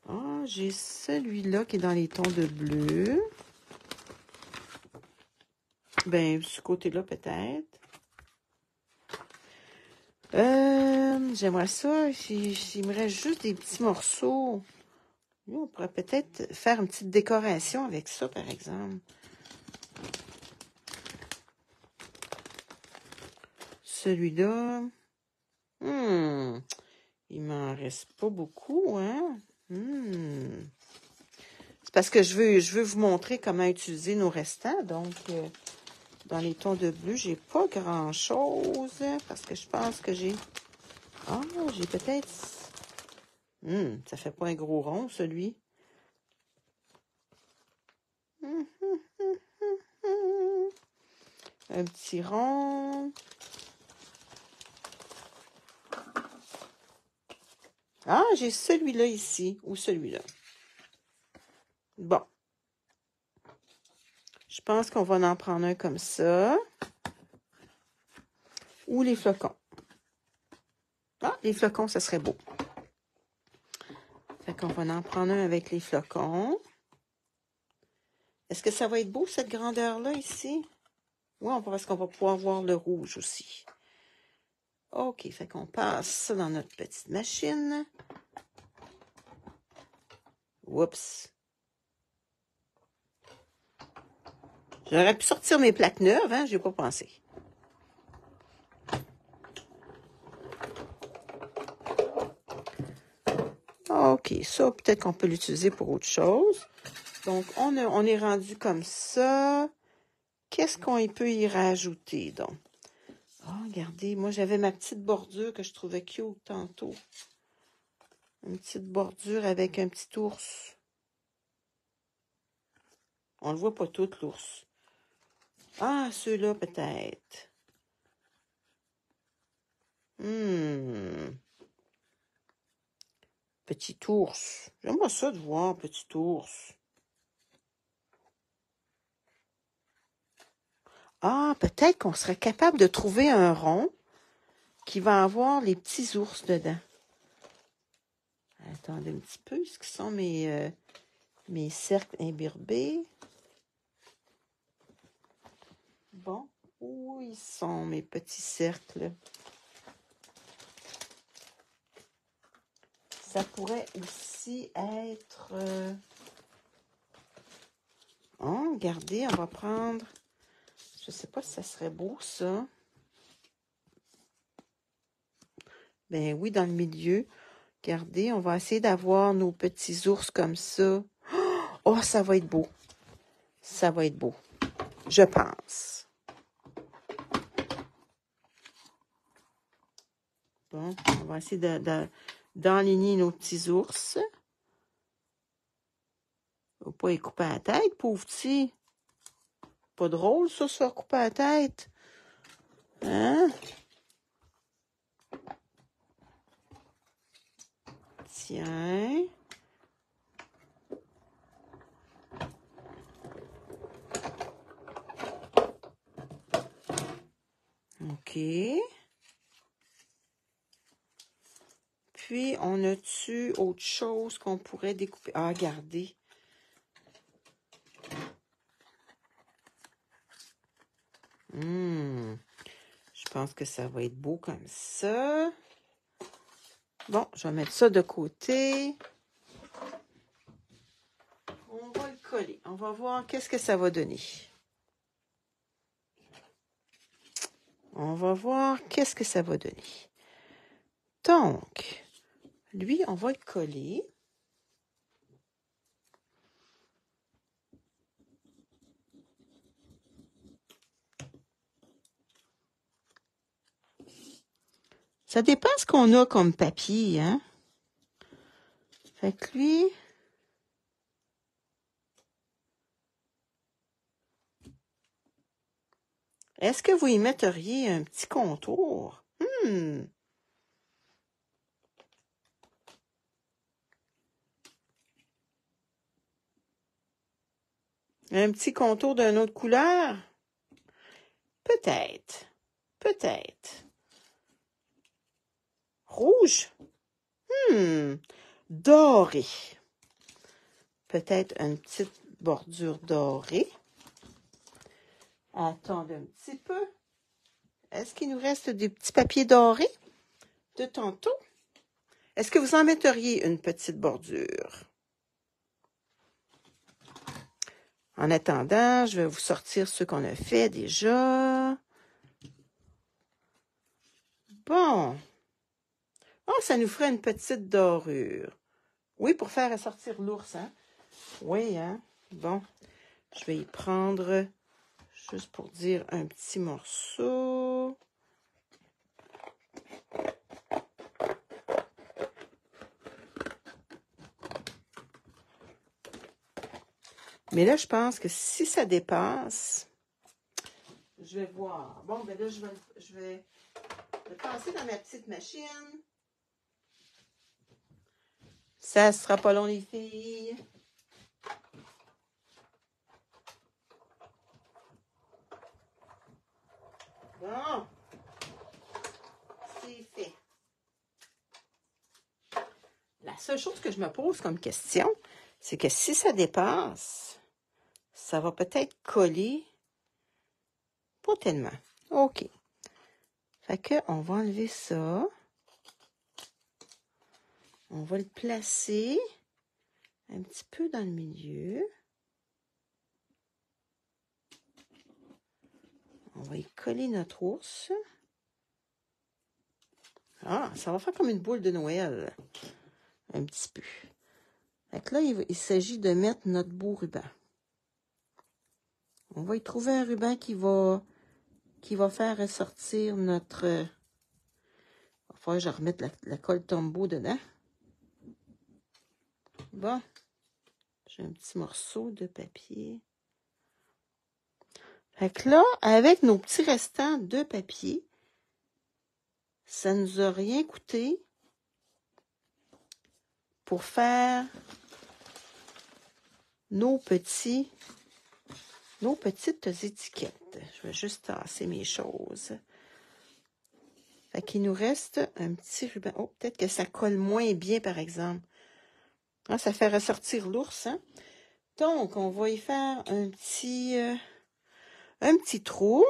S1: Ah, j'ai celui-là qui est dans les tons de bleu. Ben, ce côté-là, peut-être. J'aimerais ça. Il me reste juste des petits morceaux. Là, on pourrait peut-être faire une petite décoration avec ça, par exemple. Celui-là. Il m'en reste pas beaucoup, hein? C'est parce que je veux vous montrer comment utiliser nos restants. Donc, dans les tons de bleu, j'ai pas grand-chose. Parce que je pense que j'ai... Ah, j'ai peut-être... ça fait pas un gros rond, celui. Un petit rond. Ah, j'ai celui-là ici, ou celui-là. Bon. Je pense qu'on va en prendre un comme ça. Ou les flocons. Ah, les flocons, ça serait beau. Fait qu'on va en prendre un avec les flocons. Est-ce que ça va être beau, cette grandeur-là, ici? Oui, parce qu'on va pouvoir voir le rouge aussi. OK, fait qu'on passe ça dans notre petite machine. Oups. J'aurais pu sortir mes plaques neuves, hein? J'ai pas pensé. OK, ça, peut-être qu'on peut l'utiliser pour autre chose. Donc, on est rendu comme ça. Qu'est-ce qu'on peut y rajouter, donc? Ah, regardez, moi, j'avais ma petite bordure que je trouvais cute tantôt. Une petite bordure avec un petit ours. On le voit pas tout, l'ours. Ah, ceux-là, peut-être. Petit ours. J'aimerais ça de voir petit ours. Ah, peut-être qu'on serait capable de trouver un rond qui va avoir les petits ours dedans. Attendez un petit peu, ce qui sont mes cercles imbirbés. Bon, où ils sont mes petits cercles? Ça pourrait aussi être... Oh, regardez, on va prendre... Je sais pas si ça serait beau, ça. Ben oui, dans le milieu. Regardez, on va essayer d'avoir nos petits ours comme ça. Oh, ça va être beau. Ça va être beau. Je pense. Bon, on va essayer d'enligner nos petits ours. Faut pas y couper la tête, pauvre petit. Pas drôle, ça, se faire couper la tête. Hein? Tiens. OK. Puis, on a-tu autre chose qu'on pourrait découper? Ah, regardez. Je pense que ça va être beau comme ça. Bon, je vais mettre ça de côté. On va le coller. On va voir qu'est-ce que ça va donner. On va voir qu'est-ce que ça va donner. Donc, lui, on va le coller. Ça dépend ce qu'on a comme papier, hein? Fait que lui... Est-ce que vous y metteriez un petit contour? Un petit contour d'une autre couleur? Peut-être. Peut-être. Rouge? Doré. Peut-être une petite bordure dorée. Attendez un petit peu. Est-ce qu'il nous reste des petits papiers dorés de tantôt? Est-ce que vous en metteriez une petite bordure? En attendant, je vais vous sortir ceux qu'on a fait déjà. Bon. Oh, ça nous ferait une petite dorure. Oui, pour faire ressortir l'ours, hein? Oui, hein? Bon. Je vais y prendre, juste pour dire, un petit morceau. Mais là, je pense que si ça dépasse, je vais voir. Bon, ben là, je vais le passer dans ma petite machine. Ça sera pas long, les filles. Bon. C'est fait. La seule chose que je me pose comme question, c'est que si ça dépasse, ça va peut-être coller. Pas tellement. OK. Fait que on va enlever ça. On va le placer un petit peu dans le milieu. On va y coller notre ours. Ah, ça va faire comme une boule de Noël. Un petit peu. Fait que là, il s'agit de mettre notre beau ruban. On va y trouver un ruban qui va faire ressortir notre... Il va falloir que je remette la colle Tombow dedans. Bon. J'ai un petit morceau de papier. Fait que là, avec nos petits restants de papier, ça nous a rien coûté pour faire nos petites étiquettes. Je vais juste tasser mes choses. Fait qu'il nous reste un petit ruban. Oh, peut-être que ça colle moins bien, par exemple. Ah, ça fait ressortir l'ours, hein? Donc, on va y faire un petit trou.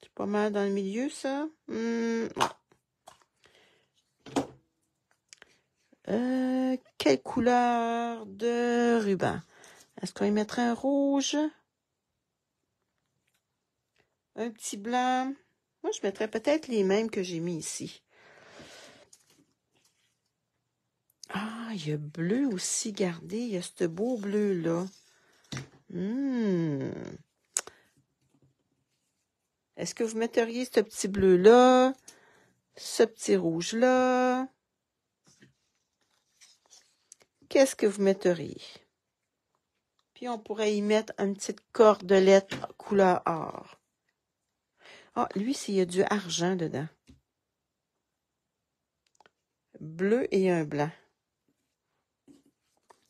S1: C'est pas mal dans le milieu, ça. Quelle couleur de ruban? Est-ce qu'on y mettrait un rouge? Un petit blanc? Moi, je mettrais peut-être les mêmes que j'ai mis ici. Ah, il y a bleu aussi, gardé. Il y a ce beau bleu-là. Est-ce que vous metteriez ce petit bleu-là? Ce petit rouge-là? Qu'est-ce que vous metteriez? Puis on pourrait y mettre une petite cordelette couleur or. Ah, lui, il y a du argent dedans. Bleu et un blanc.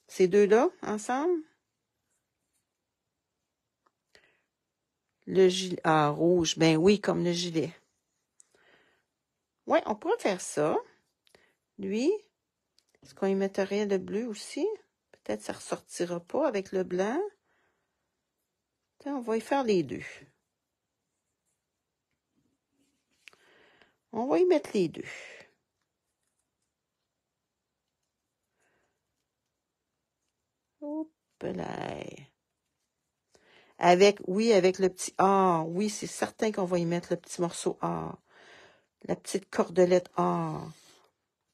S1: Ces deux-là, ensemble? Le gilet. Ah, rouge. Ben oui, comme le gilet. Oui, on pourrait faire ça. Lui, est-ce qu'on y mettrait le bleu aussi? Peut-être que ça ne ressortira pas avec le blanc. On va y faire les deux. On va y mettre les deux. Hop là. Avec le petit or. Oui, c'est certain qu'on va y mettre le petit morceau or. La petite cordelette or.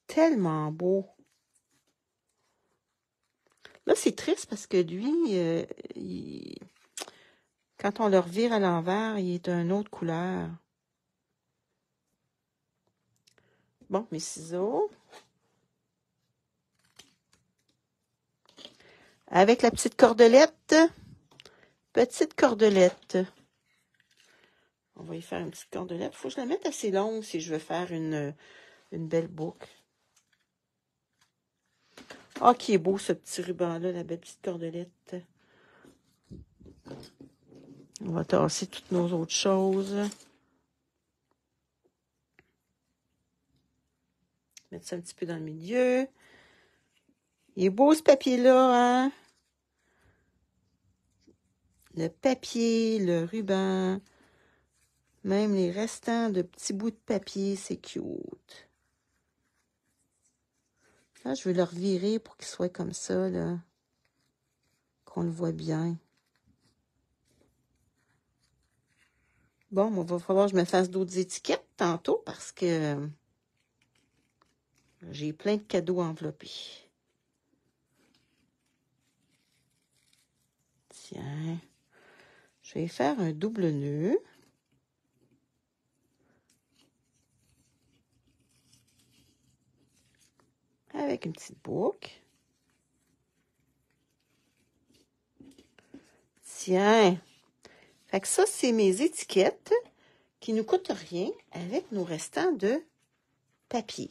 S1: Tellement beau. Là, c'est triste parce que lui, quand on le revire à l'envers, il est d'une autre couleur. Bon, mes ciseaux. Avec la petite cordelette. Petite cordelette. On va y faire une petite cordelette. Il faut que je la mette assez longue si je veux faire une belle boucle. Ah, qui est beau ce petit ruban-là, la belle petite cordelette. On va tasser toutes nos autres choses. Mettre ça un petit peu dans le milieu. Il est beau ce papier-là, hein? Le papier, le ruban, même les restants de petits bouts de papier, c'est cute. Là, je vais le revirer pour qu'il soit comme ça, là. Qu'on le voit bien. Bon, il va falloir que je me fasse d'autres étiquettes tantôt parce que j'ai plein de cadeaux enveloppés. Tiens, je vais faire un double nœud. Avec une petite boucle. Tiens, fait que ça, c'est mes étiquettes qui ne nous coûtent rien avec nos restants de papier.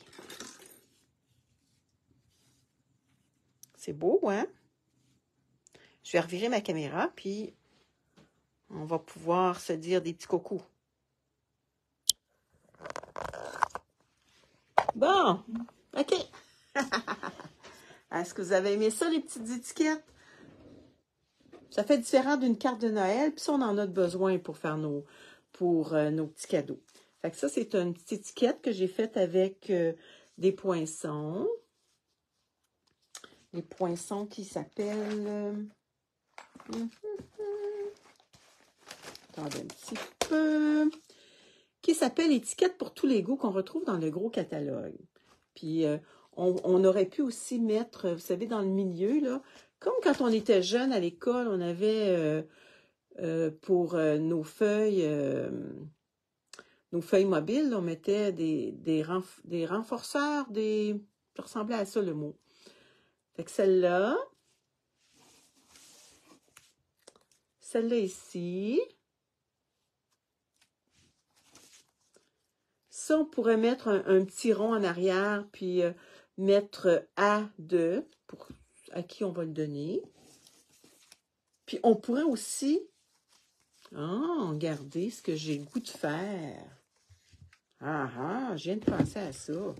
S1: C'est beau, hein? Je vais revirer ma caméra, puis on va pouvoir se dire des petits coucous. Bon, OK. Est-ce que vous avez aimé ça, les petites étiquettes? Ça fait différent d'une carte de Noël, puis ça, on en a besoin pour faire nos petits cadeaux. Fait que ça, c'est une petite étiquette que j'ai faite avec des poinçons. Les poinçons qui s'appellent... Attendez un petit peu. Qui s'appelle Étiquette pour tous les goûts qu'on retrouve dans le gros catalogue. Puis, on aurait pu aussi mettre, vous savez, dans le milieu, là, comme quand on était jeune à l'école, on avait pour nos feuilles mobiles, on mettait des renforceurs, ça ressemblait à ça le mot. Fait que celle-là ici, ça, on pourrait mettre un petit rond en arrière, puis mettre A2 pour à qui on va le donner. Puis on pourrait aussi regarder ce que j'ai le goût de faire. Je viens de penser à ça.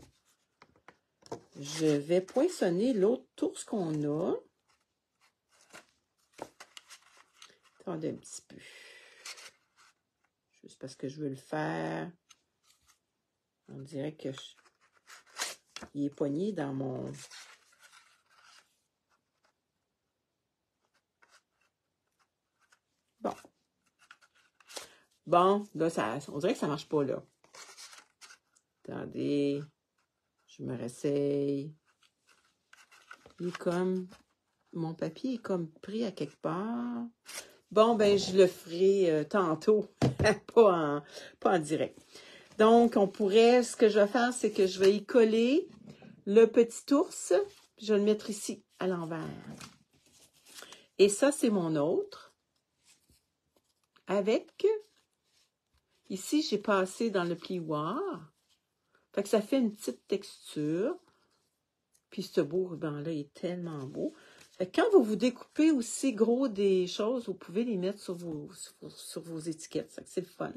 S1: Je vais poinçonner l'autre ours qu'on a. Attendez un petit peu. Juste parce que je veux le faire. On dirait que il est poigné dans mon... Bon, là, on dirait que ça ne marche pas, là. Attendez. Je me réessaye. Il est comme... Mon papier est comme pris à quelque part. Bon, ben, je le ferai tantôt. pas en direct. Donc, ce que je vais faire, c'est que je vais y coller le petit ours. Puis je vais le mettre ici, à l'envers. Et ça, c'est mon autre. Avec... Ici, j'ai passé dans le plioir. Fait que ça fait une petite texture. Puis ce beau ruban-là est tellement beau. Fait que quand vous découpez aussi gros des choses, vous pouvez les mettre sur vos étiquettes. C'est le fun.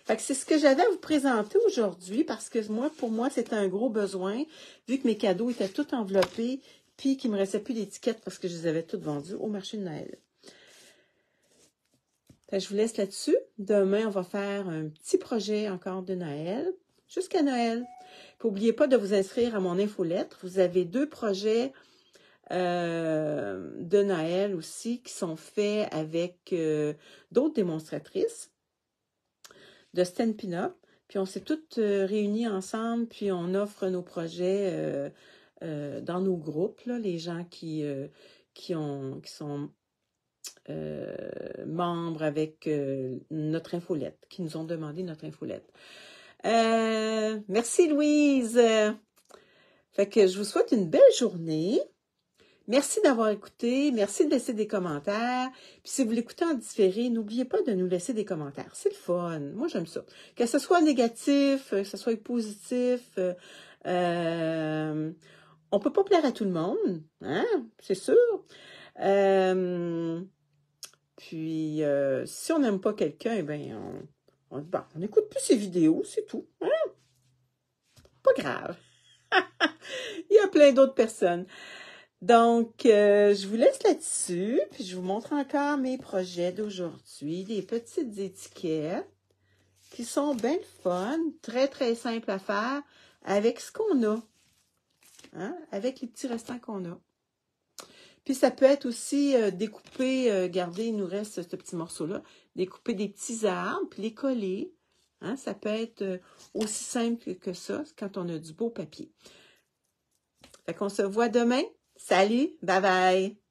S1: Fait que c'est ce que j'avais à vous présenter aujourd'hui parce que pour moi, c'était un gros besoin, vu que mes cadeaux étaient tous enveloppés, puis qu'il ne me restait plus d'étiquettes parce que je les avais toutes vendues au marché de Noël. Je vous laisse là-dessus. Demain, on va faire un petit projet encore de Noël, jusqu'à Noël. N'oubliez pas de vous inscrire à mon infolettre. Vous avez 2 projets de Noël aussi qui sont faits avec d'autres démonstratrices de Stampin' Up. Puis on s'est toutes réunies ensemble, puis on offre nos projets dans nos groupes, là, les gens qui sont membres avec notre infolette, qui nous ont demandé notre infolette. Merci Louise. Fait que je vous souhaite une belle journée. Merci d'avoir écouté. Merci de laisser des commentaires. Puis si vous l'écoutez en différé, n'oubliez pas de nous laisser des commentaires. C'est le fun. Moi, j'aime ça. Que ce soit négatif, que ce soit positif, on peut pas plaire à tout le monde, hein? C'est sûr. Puis, si on n'aime pas quelqu'un, eh bien, on n'écoute plus ses vidéos, c'est tout. Hein? Pas grave. Il y a plein d'autres personnes. Donc, je vous laisse là-dessus, puis je vous montre encore mes projets d'aujourd'hui, des petites étiquettes qui sont bien fun, très, très simples à faire avec ce qu'on a, hein, avec les petits restants qu'on a. Puis ça peut être aussi découper, regardez, il nous reste ce petit morceau-là, découper des petits arbres, puis les coller. Hein, ça peut être aussi simple que ça quand on a du beau papier. Fait qu'on se voit demain. Salut, bye bye!